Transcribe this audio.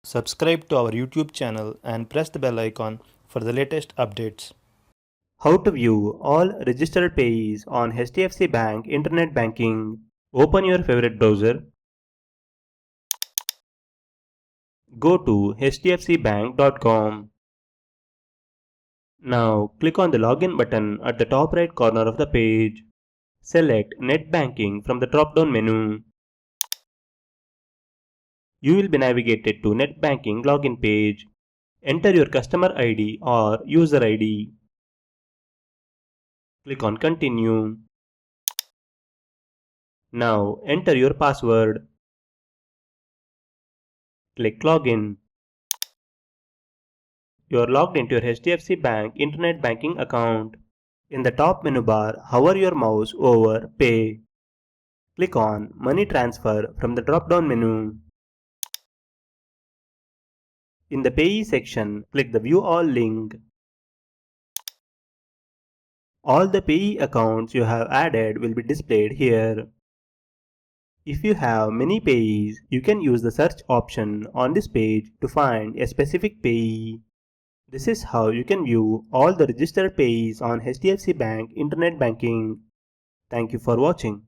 Subscribe to our YouTube channel and press the bell icon for the latest updates. How to view all registered payees on HDFC Bank Internet Banking. Open your favorite browser. Go to hdfcbank.com. Now click on the login button at the top right corner of the page. Select Net Banking from the drop-down menu. You will be navigated to Net Banking login page. Enter your customer ID or user ID. Click on Continue. Now enter your password. Click Login. You are logged into your HDFC Bank Internet Banking account. In the top menu bar, hover your mouse over Pay. Click on Money Transfer from the drop-down menu. In the Payee section, click the View All link. All the Payee accounts you have added will be displayed here. If you have many payees, you can use the search option on this page to find a specific payee. This is how you can view all the registered payees on HDFC Bank Internet Banking. Thank you for watching.